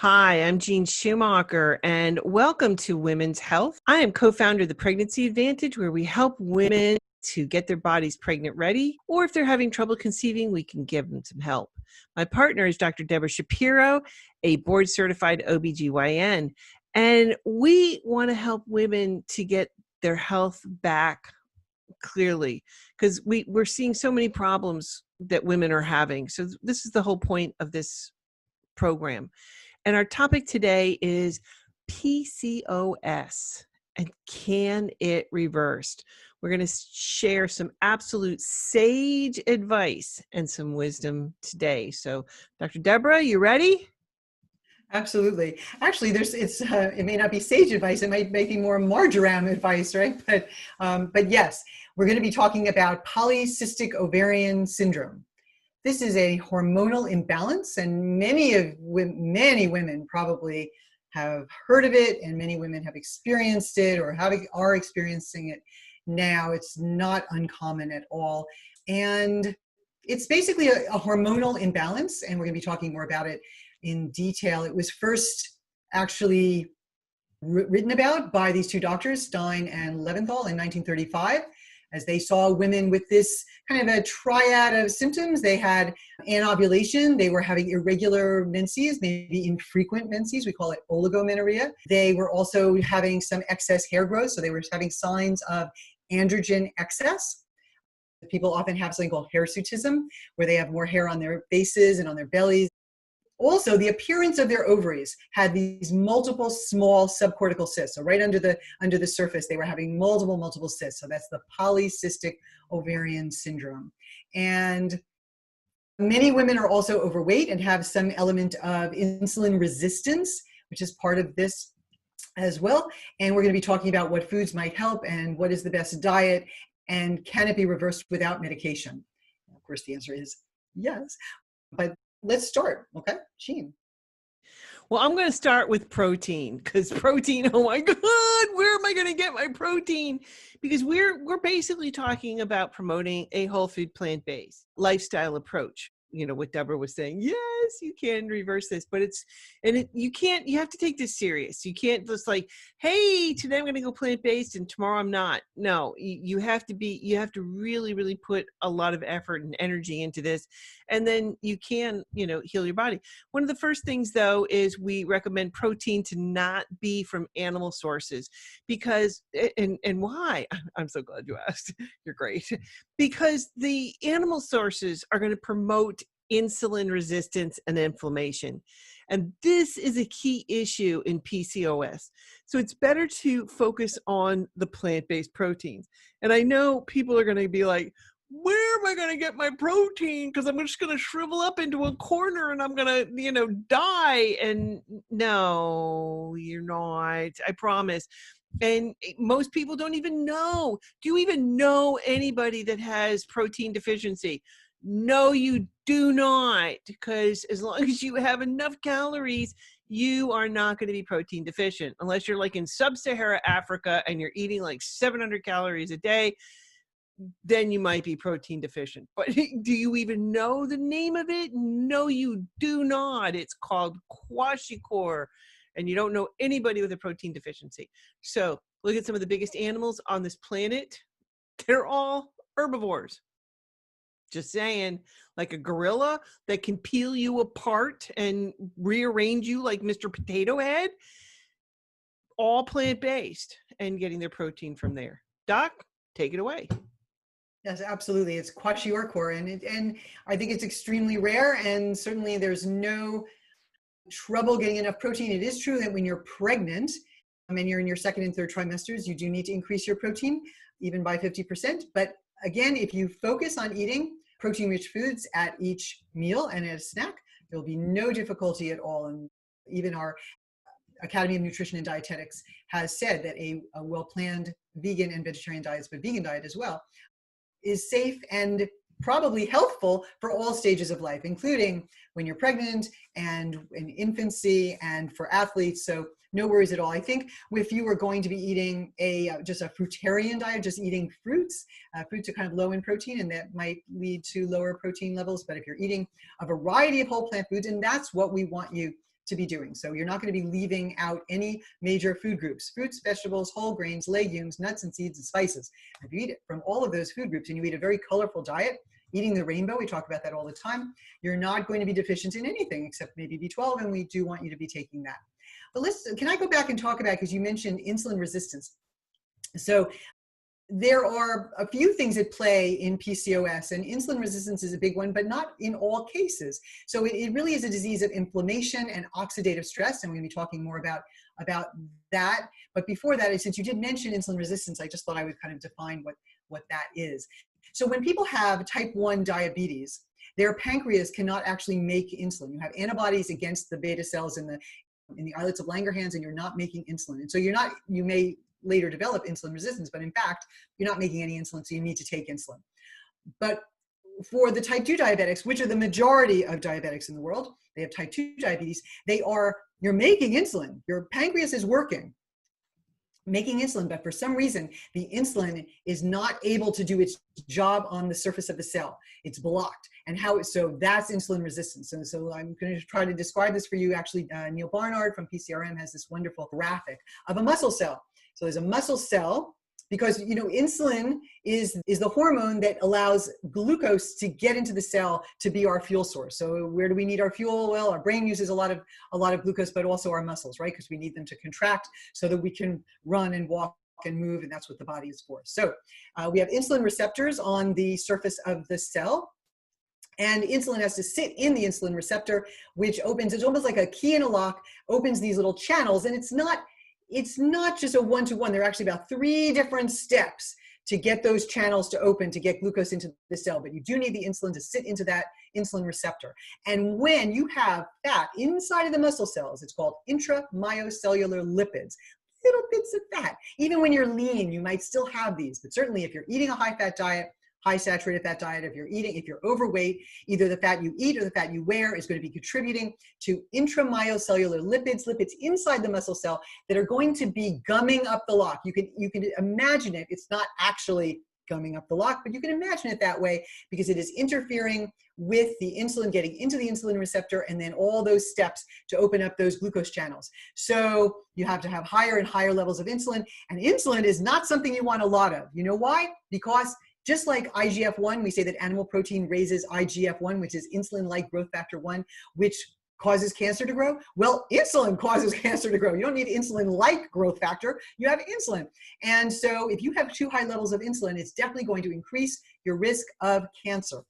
Hi, I'm Jean Schumacher, and welcome to Women's Health. I am co-founder of the Pregnancy Advantage, where we help women to get their bodies pregnant ready, or if they're having trouble conceiving, we can give them some help. My partner is Dr. Deborah Shapiro, a board-certified OBGYN, and we want to help women to get their health back clearly, because we're seeing so many problems that women are having. So this is the whole point of this program. And our topic today is PCOS and can it reversed? We're going to share some absolute sage advice and some wisdom today. So, Dr. Deborah, you ready? Absolutely. Actually, it may not be sage advice. It might be more marjoram advice, right? But yes, we're going to be talking about polycystic ovarian syndrome. This is a hormonal imbalance, and many women probably have heard of it, and many women have experienced it or are experiencing it now. It's not uncommon at all, and it's basically a hormonal imbalance, and we're going to be talking more about it in detail. It was first actually written about by these two doctors, Stein and Leventhal, in 1935, as they saw women with this kind of a triad of symptoms. They had anovulation, they were having irregular menses, maybe infrequent menses, we call it oligomenorrhea. They were also having some excess hair growth, so they were having signs of androgen excess. People often have something called hirsutism, where they have more hair on their faces and on their bellies. Also, the appearance of their ovaries had these multiple small subcortical cysts. So right under the surface, they were having multiple cysts. So that's the polycystic ovarian syndrome. And many women are also overweight and have some element of insulin resistance, which is part of this as well. And we're going to be talking about what foods might help and what is the best diet, and can it be reversed without medication? Of course, the answer is yes. But let's start. Okay, Jean. Well, I'm going to start with protein, because protein, oh my God, where am I going to get my protein? Because we're basically talking about promoting a whole food, plant-based lifestyle approach. You know, what Deborah was saying, yes, you can reverse this, but you have to take this serious. You can't just like, hey, today I'm going to go plant-based and tomorrow I'm not. No, you have to really put a lot of effort and energy into this. And then you can, heal your body. One of the first things though, is we recommend protein to not be from animal sources, because, and why? I'm so glad you asked. You're great. Because the animal sources are going to promote insulin resistance and inflammation. And this is a key issue in PCOS. So it's better to focus on the plant-based proteins. And I know people are going to be like, where am I going to get my protein? Because I'm just going to shrivel up into a corner and I'm going to, die. And no, you're not. I promise. And most people don't even know. Do you even know anybody that has protein deficiency? No, you do not, because as long as you have enough calories, you are not going to be protein deficient, unless you're like in sub-Saharan Africa and you're eating like 700 calories a day. Then you might be protein deficient. But do you even know the name of it? No, you do not. It's called kwashiorkor, and you don't know anybody with a protein deficiency. So look at some of the biggest animals on this planet. They're all herbivores. Just saying, like a gorilla that can peel you apart and rearrange you like Mr. Potato Head. All plant-based and getting their protein from there. Doc, take it away. Yes, absolutely. It's kwashiorkor, and I think it's extremely rare, and certainly there's no trouble getting enough protein. It is true that when you're pregnant, and you're in your second and third trimesters, you do need to increase your protein, even by 50%. But again, if you focus on eating protein-rich foods at each meal and at a snack, there'll be no difficulty at all. And even our Academy of Nutrition and Dietetics has said that a well-planned vegan and vegetarian diet, but vegan diet as well, is safe and probably healthful for all stages of life, including when you're pregnant and in infancy and for athletes. So no worries at all. I think if you were going to be eating just a fruitarian diet, just eating fruits are kind of low in protein, and that might lead to lower protein levels. But if you're eating a variety of whole plant foods, and that's what we want you to be doing. So you're not going to be leaving out any major food groups: fruits, vegetables, whole grains, legumes, nuts and seeds, and spices. If you eat it from all of those food groups and you eat a very colorful diet, eating the rainbow, we talk about that all the time, you're not going to be deficient in anything except maybe B12, and we do want you to be taking that. But can I go back and talk about, because you mentioned insulin resistance. So there are a few things at play in PCOS, and insulin resistance is a big one, but not in all cases. So it really is a disease of inflammation and oxidative stress, and we're going to be talking more about that. But before that, since you did mention insulin resistance, I just thought I would kind of define what that is. So when people have type 1 diabetes, their pancreas cannot actually make insulin. You have antibodies against the beta cells in the islets of Langerhans, and you're not making insulin. And so you may later develop insulin resistance, but in fact, you're not making any insulin, so you need to take insulin. But for the type 2 diabetics, which are the majority of diabetics in the world, they have type 2 diabetes, you're making insulin. Your pancreas is working, making insulin, but for some reason, the insulin is not able to do its job on the surface of the cell. It's blocked. And so that's insulin resistance. And so I'm going to try to describe this for you. Actually, Neil Barnard from PCRM has this wonderful graphic of a muscle cell. So there's a muscle cell, because insulin is the hormone that allows glucose to get into the cell to be our fuel source. So where do we need our fuel? Well, our brain uses a lot of glucose, but also our muscles, right? Because we need them to contract so that we can run and walk and move, and that's what the body is for. So we have insulin receptors on the surface of the cell, and insulin has to sit in the insulin receptor, which it's almost like a key in a lock, opens these little channels, and it's not just a one-to-one. There are actually about 3 different steps to get those channels to open, to get glucose into the cell. But you do need the insulin to sit into that insulin receptor. And when you have fat inside of the muscle cells, it's called intramyocellular lipids, little bits of fat. Even when you're lean, you might still have these. But certainly if you're eating a high-fat diet, high saturated fat diet, if you're overweight, either the fat you eat or the fat you wear is going to be contributing to intramyocellular lipids inside the muscle cell that are going to be gumming up the lock. You can imagine it. It's not actually gumming up the lock, but you can imagine it that way because it is interfering with the insulin getting into the insulin receptor and then all those steps to open up those glucose channels. So you have to have higher and higher levels of insulin, and insulin is not something you want a lot of. You know why? Because just like IGF-1, we say that animal protein raises IGF-1, which is insulin-like growth factor 1, which causes cancer to grow. Well, insulin causes cancer to grow. You don't need insulin-like growth factor. You have insulin. And so if you have too high levels of insulin, it's definitely going to increase your risk of cancer.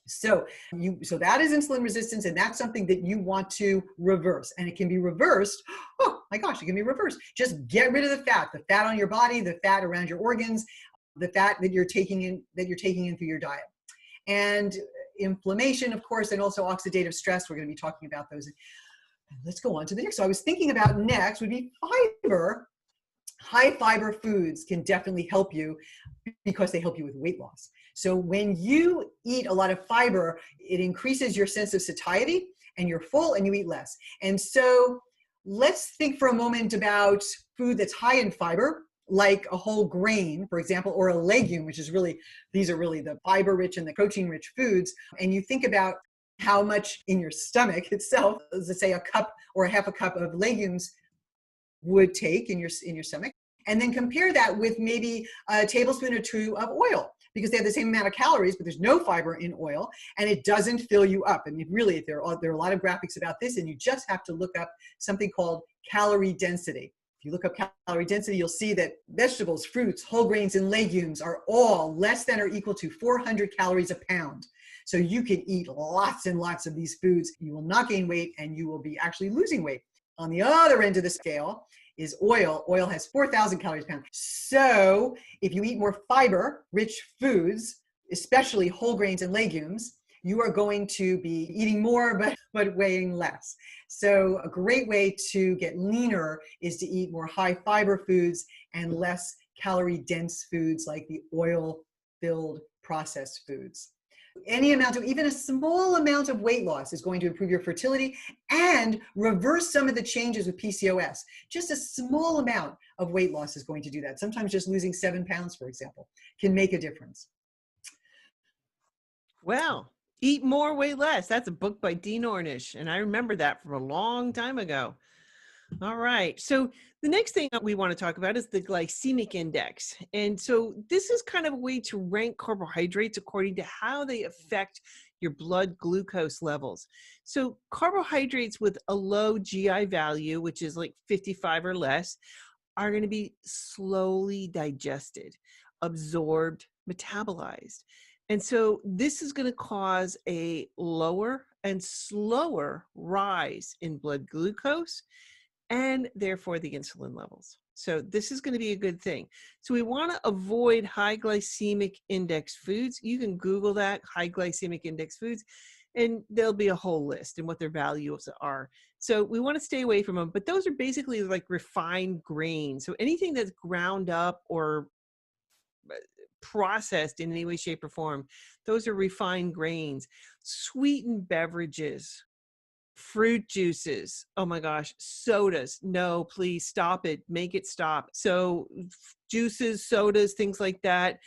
So that is insulin resistance, and that's something that you want to reverse. And it can be reversed. Oh my gosh, it can be reversed. Just get rid of the fat on your body, the fat around your organs, the fat that you're taking in through your diet. And inflammation, of course, and also oxidative stress. We're going to be talking about those. Let's go on to the next. So I was thinking about next would be fiber. High fiber foods can definitely help you because they help you with weight loss. So when you eat a lot of fiber, it increases your sense of satiety and you're full and you eat less. And so let's think for a moment about food that's high in fiber, like a whole grain, for example, or a legume, these are really the fiber-rich and the protein-rich foods. And you think about how much in your stomach itself, let's say a cup or a half a cup of legumes would take in your stomach, and then compare that with maybe a tablespoon or 2 of oil, because they have the same amount of calories, but there's no fiber in oil, and it doesn't fill you up. And really, there are a lot of graphics about this, and you just have to look up something called calorie density. If you look up calorie density, you'll see that vegetables, fruits, whole grains, and legumes are all less than or equal to 400 calories a pound. So you can eat lots and lots of these foods. You will not gain weight, and you will be actually losing weight. On the other end of the scale is oil. Oil has 4,000 calories a pound. So if you eat more fiber-rich foods, especially whole grains and legumes, you are going to be eating more, but weighing less. So a great way to get leaner is to eat more high fiber foods and less calorie dense foods like the oil-filled processed foods. Any amount of, even a small amount of weight loss is going to improve your fertility and reverse some of the changes with PCOS. Just a small amount of weight loss is going to do that. Sometimes just losing 7 pounds, for example, can make a difference. Well, Eat More, Weigh Less. That's a book by Dean Ornish, and I remember that from a long time ago. All right. So the next thing that we want to talk about is the glycemic index. And so this is kind of a way to rank carbohydrates according to how they affect your blood glucose levels. So carbohydrates with a low GI value, which is like 55 or less, are going to be slowly digested, absorbed, metabolized. And so this is going to cause a lower and slower rise in blood glucose and therefore the insulin levels. So this is going to be a good thing. So we want to avoid high glycemic index foods. You can Google that, high glycemic index foods, and there'll be a whole list and what their values are. So we want to stay away from them, but those are basically like refined grains. So anything that's ground up or processed in any way, shape, or form, those are refined grains. Sweetened beverages, fruit juices, oh my gosh, sodas, no, please stop it, make it stop. So juices, sodas, things like that,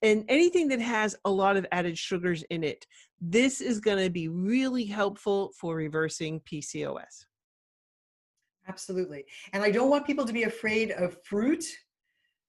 and anything that has a lot of added sugars in it, this is going to be really helpful for reversing PCOS. Absolutely. And I don't want people to be afraid of fruit.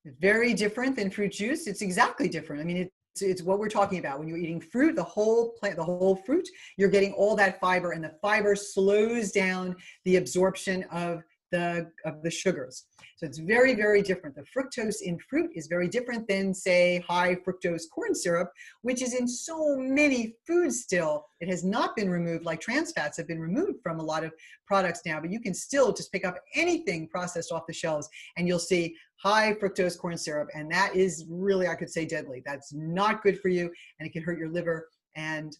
It's very different than fruit juice. It's exactly different. I mean, it's what we're talking about. When you're eating fruit, the whole plant, the whole fruit, you're getting all that fiber, and the fiber slows down the absorption of the sugars. So it's very, very different. The fructose in fruit is very different than, say, high fructose corn syrup, which is in so many foods still. It has not been removed, like trans fats have been removed from a lot of products now, but you can still just pick up anything processed off the shelves and you'll see high fructose corn syrup. And that is really, I could say, deadly. That's not good for you, and it can hurt your liver. And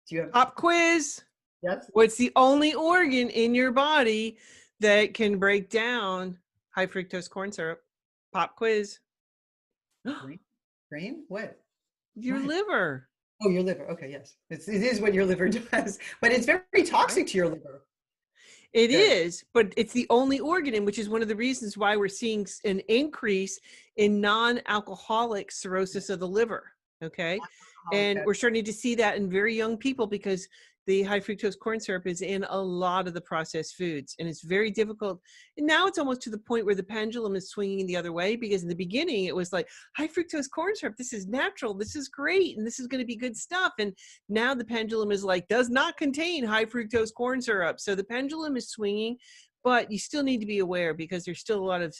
do you have Pop quiz? Yes? What's the only organ in your body that can break down high fructose corn syrup? Pop quiz. Brain? What? Your What? liver. Oh, your liver. Okay, yes. It is what your liver does, but it's very toxic to your liver. It is, but it's the only organ in, which is one of the reasons why we're seeing an increase in non-alcoholic cirrhosis of the liver. Okay. And we're starting to see that in very young people because the high fructose corn syrup is in a lot of the processed foods, and it's very difficult. And now it's almost to the point where the pendulum is swinging the other way, because in the beginning it was like, high fructose corn syrup, this is natural, this is great, and this is going to be good stuff. And now the pendulum is like, does not contain high fructose corn syrup. So the pendulum is swinging, but you still need to be aware because there's still a lot of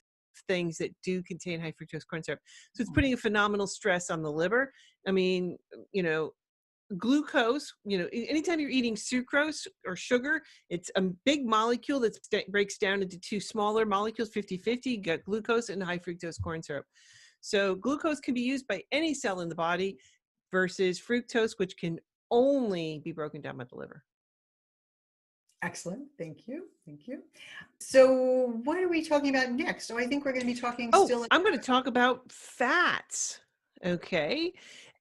things that do contain high fructose corn syrup. So it's putting a phenomenal stress on the liver. I mean, glucose, anytime you're eating sucrose or sugar, it's a big molecule that breaks down into two smaller molecules, 50-50. You got glucose and high fructose corn syrup. So glucose can be used by any cell in the body versus fructose, which can only be broken down by the liver. Excellent. Thank you. Thank you. So what are we talking about next? So I think we're going to be talking I'm going to talk about fats. Okay.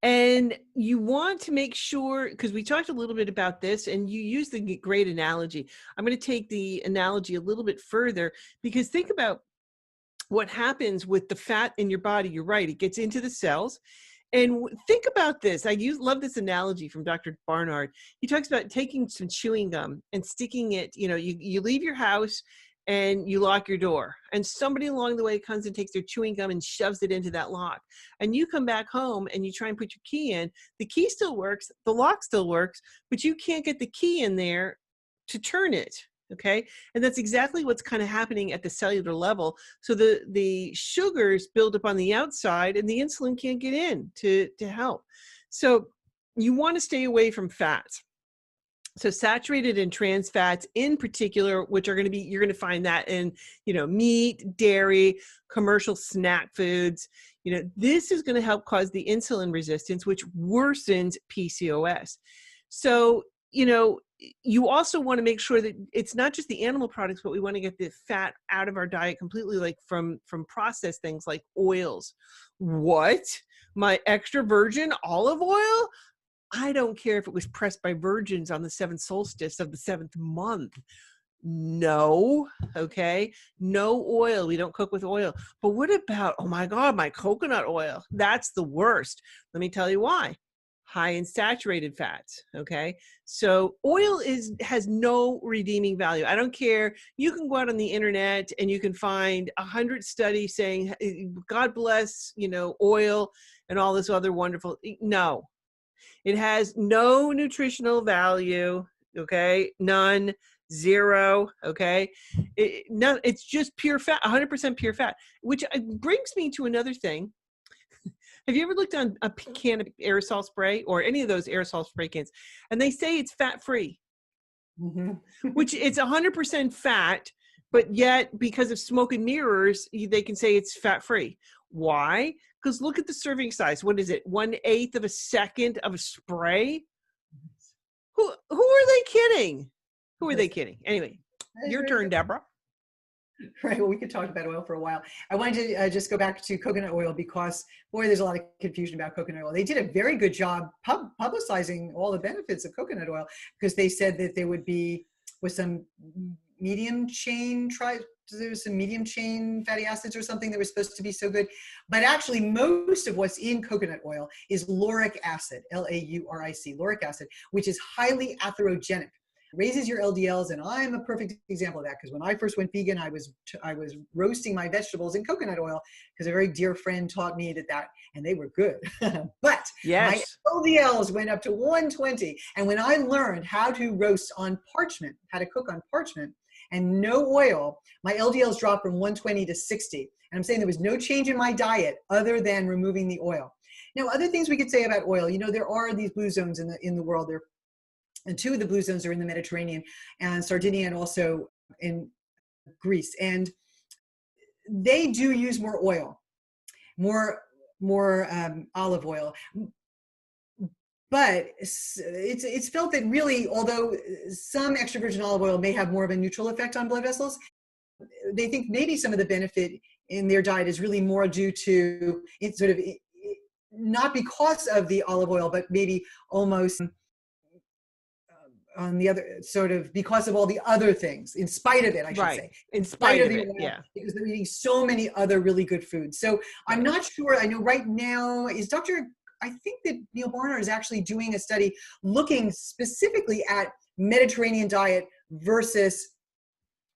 And you want to make sure, because we talked a little bit about this and you used the great analogy. I'm going to take the analogy a little bit further, because think about what happens with the fat in your body. You're right. It gets into the cells. And think about this. Love this analogy from Dr. Barnard. He talks about taking some chewing gum and sticking it, you leave your house and you lock your door, and somebody along the way comes and takes their chewing gum and shoves it into that lock. And you come back home and you try and put your key in. The key still works, the lock still works, but you can't get the key in there to turn it. Okay. And that's exactly what's kind of happening at the cellular level. So the sugars build up on the outside and the insulin can't get in to help. So you want to stay away from fats. So saturated and trans fats in particular, which are going to you're going to find that in, meat, dairy, commercial snack foods. This is going to help cause the insulin resistance, which worsens PCOS. So, you also want to make sure that it's not just the animal products, but we want to get the fat out of our diet completely, like from processed things like oils. What? My extra virgin olive oil? I don't care if it was pressed by virgins on the 7th solstice of the 7th month. No, okay? No oil. We don't cook with oil. But what about, oh my God, my coconut oil? That's the worst. Let me tell you why. high in saturated fats. Okay. So oil has no redeeming value. I don't care. You can go out on the internet and you can find 100 studies saying, God bless, oil and all this other wonderful. No, it has no nutritional value. Okay. None, zero. Okay. It's just pure fat, 100% pure fat, which brings me to another thing. Have you ever looked on a can of aerosol spray or any of those aerosol spray cans, and they say it's fat-free, which it's 100% fat, but yet because of smoke and mirrors, they can say it's fat-free. Why? Because look at the serving size. What is it? 1/8 of a second of a spray? Who are they kidding? Who are they kidding? Anyway, your turn, Deborah. Right. Well, we could talk about oil for a while. I wanted to just go back to coconut oil because, boy, there's a lot of confusion about coconut oil. They did a very good job publicizing all the benefits of coconut oil because they said that there would be with some medium chain there's some medium chain fatty acids or something that were supposed to be so good. But actually, most of what's in coconut oil is lauric acid, Lauric, lauric acid, which is highly atherogenic. Raises your LDLs, and I'm a perfect example of that because when I first went vegan, I was roasting my vegetables in coconut oil because a very dear friend taught me that and they were good. But yes, my LDLs went up to 120, and when I learned how to roast on parchment, how to cook on parchment, and no oil, my LDLs dropped from 120 to 60. And I'm saying there was no change in my diet other than removing the oil. Now, other things we could say about oil, there are these blue zones in the world. And 2 of the blue zones are in the Mediterranean and Sardinia and also in Greece. And they do use more oil, more olive oil. But it's felt that really, although some extra virgin olive oil may have more of a neutral effect on blood vessels, they think maybe some of the benefit in their diet is really more due to not because of the olive oil, but maybe almost on the other because of all the other things, in spite of it, I should say. In spite of it, oil, yeah. Because they're eating so many other really good foods. So I'm not sure. I know right now I think that Neil Barnard is actually doing a study looking specifically at Mediterranean diet versus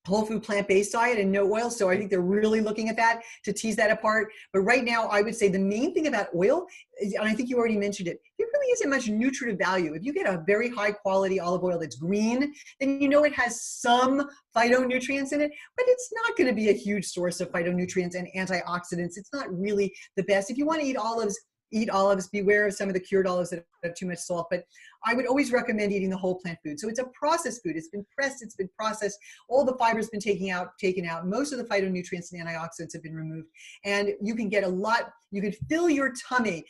whole food plant-based diet and no oil. So I think they're really looking at that to tease that apart. But right now, I would say the main thing about oil is, and I think you already mentioned it, there really isn't much nutritive value. If you get a very high quality olive oil that's green, then it has some phytonutrients in it, but it's not going to be a huge source of phytonutrients and antioxidants. It's not really the best. If you want to eat olives, beware of some of the cured olives that have too much salt, but I would always recommend eating the whole plant food. So it's a processed food. It's been pressed, it's been processed. All the fiber's been taken out. Most of the phytonutrients and antioxidants have been removed. And you can get you can fill your tummy.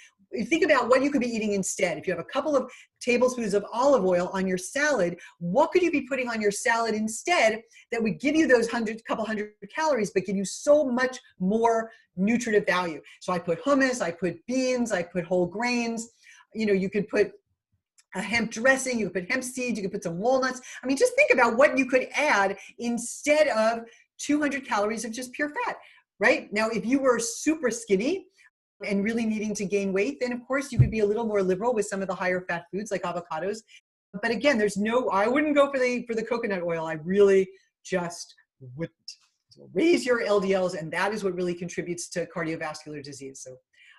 Think about what you could be eating instead. If you have a couple of tablespoons of olive oil on your salad, what could you be putting on your salad instead that would give you those couple hundred calories, but give you so much more nutritive value? So I put hummus, I put beans, I put whole grains. You could put a hemp dressing, you could put hemp seeds, you could put some walnuts. I mean, just think about what you could add instead of 200 calories of just pure fat, right? Now, if you were super skinny and really needing to gain weight, then of course you could be a little more liberal with some of the higher fat foods like avocados. But again, I wouldn't go for the coconut oil. I really just wouldn't. So raise your LDLs, and that is what really contributes to cardiovascular disease.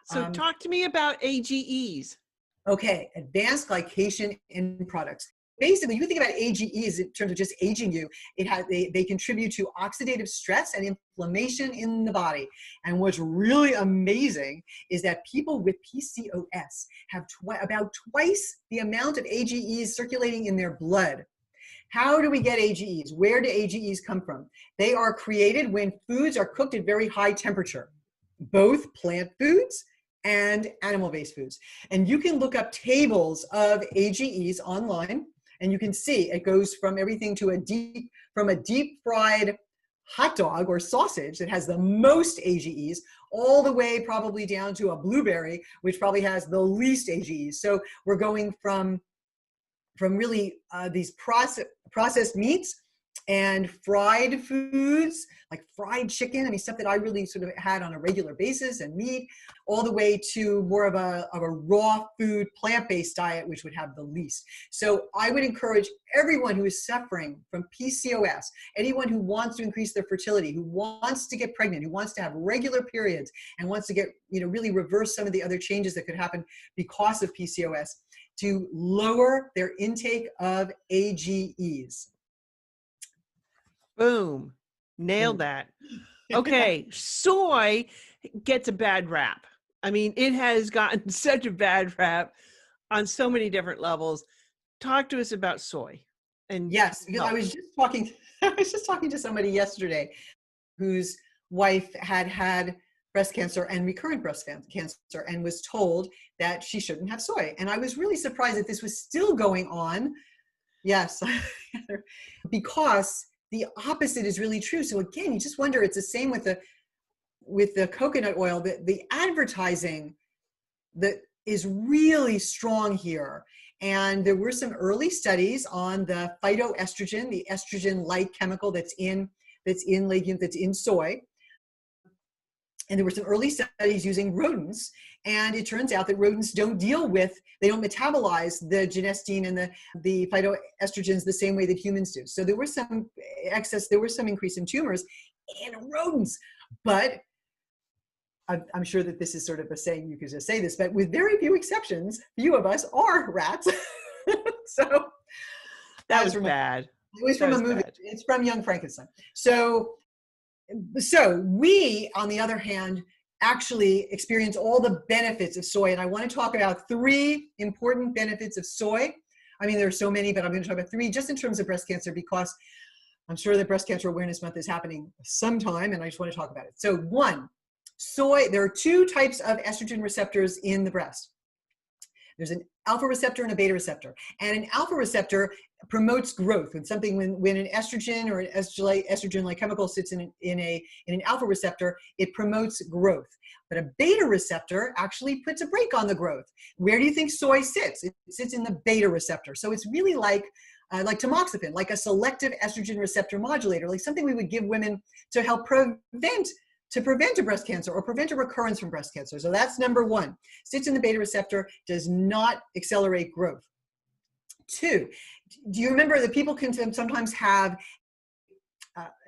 So talk to me about AGEs. Okay, advanced glycation end products. Basically, you think about AGEs in terms of just aging you. They contribute to oxidative stress and inflammation in the body. And what's really amazing is that people with PCOS have about twice the amount of AGEs circulating in their blood. How do we get AGEs? Where do AGEs come from? They are created when foods are cooked at very high temperature, both plant foods and animal-based foods. And you can look up tables of AGEs online, and you can see it goes from everything to a deep fried hot dog or sausage that has the most AGEs, all the way probably down to a blueberry, which probably has the least AGEs. So we're going from really these processed meats and fried foods like fried chicken. I mean, stuff that I really sort of had on a regular basis, and meat, all the way to more of a raw food, plant-based diet, which would have the least. So I would encourage everyone who is suffering from PCOS, anyone who wants to increase their fertility, who wants to get pregnant, who wants to have regular periods, and wants to get, really reverse some of the other changes that could happen because of PCOS, to lower their intake of AGEs. Boom. Nailed that. Okay. Soy gets a bad rap. I mean, it has gotten such a bad rap on so many different levels. Talk to us about soy. And yes, because I was just talking to somebody yesterday whose wife had breast cancer and recurrent breast cancer, and was told that she shouldn't have soy. And I was really surprised that this was still going on. Yes, because the opposite is really true. So again, you just wonder, it's the same with the coconut oil, the advertising that is really strong here. And there were some early studies on the phytoestrogen, the estrogen-like chemical that's in legumes, that's in soy. And there were some early studies using rodents, and it turns out that rodents they don't metabolize the genistein and the phytoestrogens the same way that humans do. So there was some increase in tumors in rodents. But I'm sure that this is sort of a saying, you could just say this, but with very few exceptions, few of us are rats. So that was bad. It was from a movie. Bad. It's from Young Frankenstein. So we, on the other hand, actually experience all the benefits of soy. And I want to talk about 3 important benefits of soy. I mean, there are so many, but I'm going to talk about 3 just in terms of breast cancer, because I'm sure that Breast Cancer Awareness Month is happening sometime, and I just want to talk about it. So 1, soy, there are 2 types of estrogen receptors in the breast. There's an alpha receptor and a beta receptor. And an alpha receptor promotes growth. When an estrogen or an estrogen-like chemical sits in an alpha receptor, it promotes growth. But a beta receptor actually puts a brake on the growth. Where do you think soy sits? It sits in the beta receptor. So it's really like tamoxifen, like a selective estrogen receptor modulator, like something we would give women to help prevent a breast cancer or prevent a recurrence from breast cancer. So that's number 1. Sits in the beta receptor, does not accelerate growth. 2, do you remember that people can sometimes have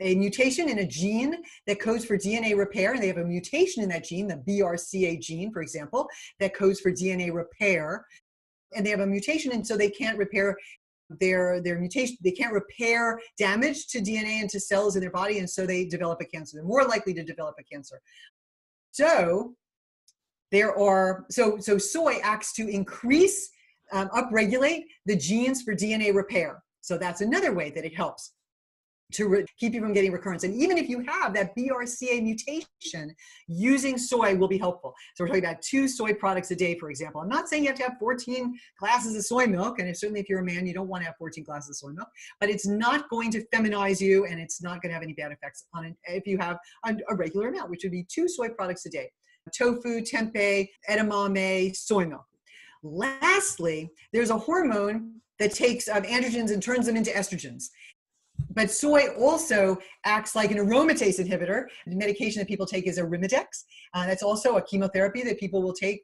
a mutation in a gene that codes for DNA repair, and they have a mutation in that gene, the BRCA gene, for example, that codes for DNA repair, and they have a mutation, and so they can't repair their mutation. They can't repair damage to DNA and to cells in their body, and so they develop a cancer. They're more likely to develop a cancer. So soy acts to increase, upregulate the genes for DNA repair. So that's another way that it helps to keep you from getting recurrence. And even if you have that BRCA mutation, using soy will be helpful. So we're talking about 2 soy products a day, for example. I'm not saying you have to have 14 glasses of soy milk, and certainly if you're a man, you don't want to have 14 glasses of soy milk, but it's not going to feminize you, and it's not going to have any bad effects on it if you have a regular amount, which would be 2 soy products a day: tofu, tempeh, edamame, soy milk. Lastly, there's a hormone that takes androgens and turns them into estrogens. But soy also acts like an aromatase inhibitor. The medication that people take is Arimidex. That's also a chemotherapy that people will take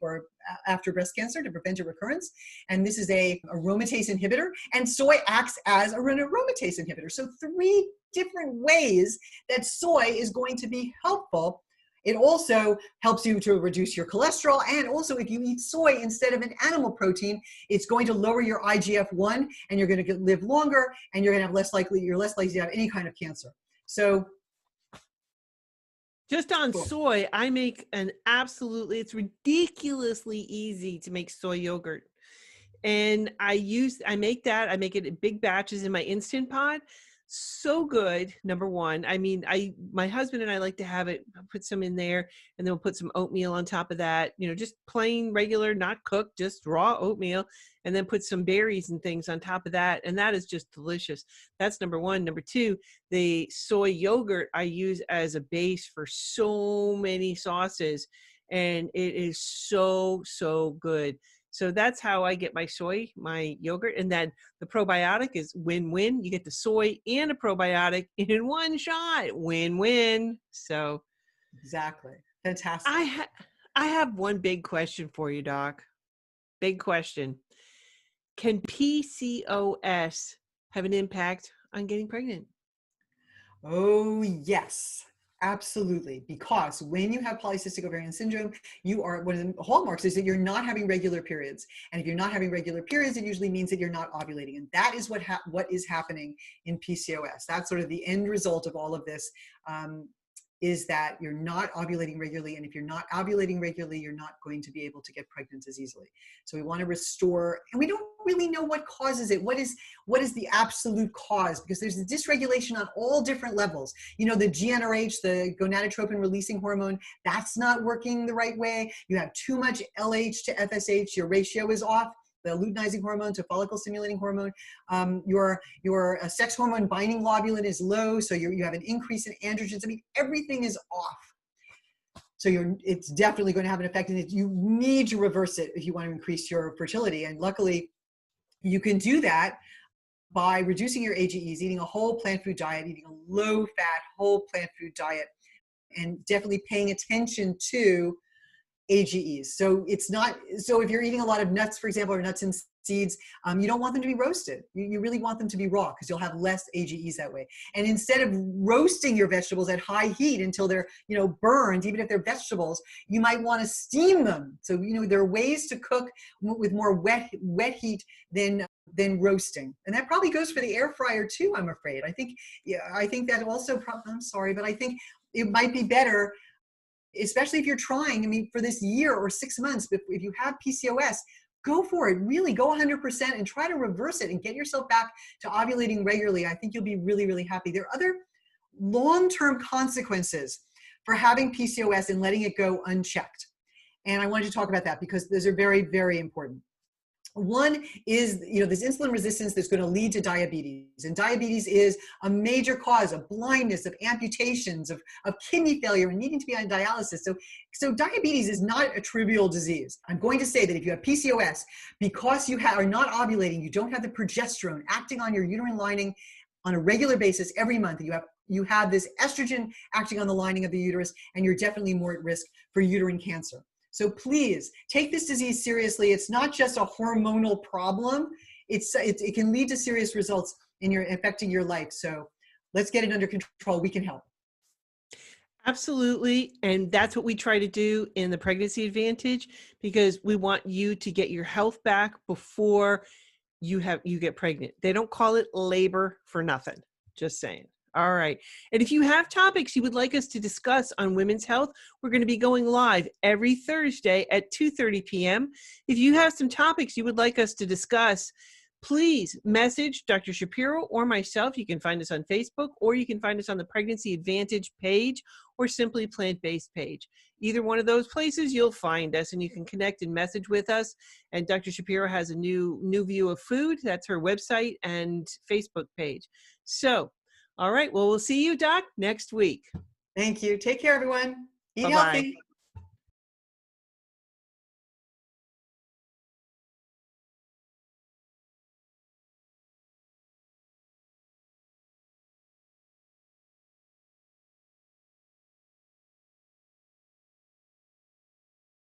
after breast cancer to prevent a recurrence. And this is a aromatase inhibitor. And soy acts as an aromatase inhibitor. So 3 different ways that soy is going to be helpful. It also helps you to reduce your cholesterol, and also if you eat soy instead of an animal protein, it's going to lower your IGF-1, and you're going to live longer, and you're less likely to have any kind of cancer. So just on soy, I make it's ridiculously easy to make soy yogurt. And I make it in big batches in my Instant Pot. So good. Number 1. I mean, my husband and I like to have it, put some in there, and then we'll put some oatmeal on top of that, just plain, regular, not cooked, just raw oatmeal, and then put some berries and things on top of that. And that is just delicious. That's number 1. Number 2, the soy yogurt I use as a base for so many sauces, and it is so, so good. So that's how I get my soy, my yogurt. And then the probiotic is win-win. You get the soy and a probiotic in one shot. Win-win. So Exactly. Fantastic. I have one big question for you, Doc. Big question. Can PCOS have an impact on getting pregnant? Oh, yes, absolutely. Because when you have polycystic ovarian syndrome, one of the hallmarks is that you're not having regular periods. And if you're not having regular periods, it usually means that you're not ovulating. And that is what is happening in PCOS. That's sort of the end result of all of this. Is that you're not ovulating regularly. And if you're not ovulating regularly, you're not going to be able to get pregnant as easily. So we want to restore, and we don't really know what causes it. What is the absolute cause? Because there's a dysregulation on all different levels. You know, the GnRH, the gonadotropin releasing hormone, that's not working the right way. You have too much LH to FSH, your ratio is off. The luteinizing hormone to follicle stimulating hormone. Your sex hormone binding globulin is low, so you have an increase in androgens. I mean, everything is off. So it's definitely going to have an effect, and you need to reverse it if you want to increase your fertility. And luckily, you can do that by reducing your AGEs, eating a whole plant food diet, eating a low-fat whole plant food diet, and definitely paying attention to AGEs. So if you're eating a lot of nuts, for example, or nuts and seeds, you don't want them to be roasted. You really want them to be raw because you'll have less AGEs that way. And instead of roasting your vegetables at high heat until they're, burned, even if they're vegetables, you might want to steam them. So, there are ways to cook with more wet heat than roasting. And that probably goes for the air fryer too, I'm afraid. I think that also, I'm sorry, but I think it might be better, especially if you're trying, for this year or 6 months, if you have PCOS, go for it. Really go 100% and try to reverse it and get yourself back to ovulating regularly. I think you'll be really, really happy. There are other long-term consequences for having PCOS and letting it go unchecked. And I wanted to talk about that because those are very, very important. One is, this insulin resistance that's going to lead to diabetes. And diabetes is a major cause of blindness, of amputations, of kidney failure, and needing to be on dialysis. So diabetes is not a trivial disease. I'm going to say that if you have PCOS, because you are not ovulating, you don't have the progesterone acting on your uterine lining on a regular basis every month, you have this estrogen acting on the lining of the uterus, and you're definitely more at risk for uterine cancer. So please take this disease seriously. It's not just a hormonal problem. It can lead to serious results affecting your life. So let's get it under control. We can help. Absolutely. And that's what we try to do in the Pregnancy Advantage, because we want you to get your health back before you get pregnant. They don't call it labor for nothing. Just saying. All right. And if you have topics you would like us to discuss on women's health, we're going to be going live every Thursday at 2:30 p.m. If you have some topics you would like us to discuss, please message Dr. Shapiro or myself. You can find us on Facebook, or you can find us on the Pregnancy Advantage page, or Simply Plant-Based page. Either one of those places, you'll find us, and you can connect and message with us. And Dr. Shapiro has a new view of food. That's her website and Facebook page. So, all right. Well, we'll see you, Doc, next week. Thank you. Take care, everyone. Eat Bye-bye. healthy.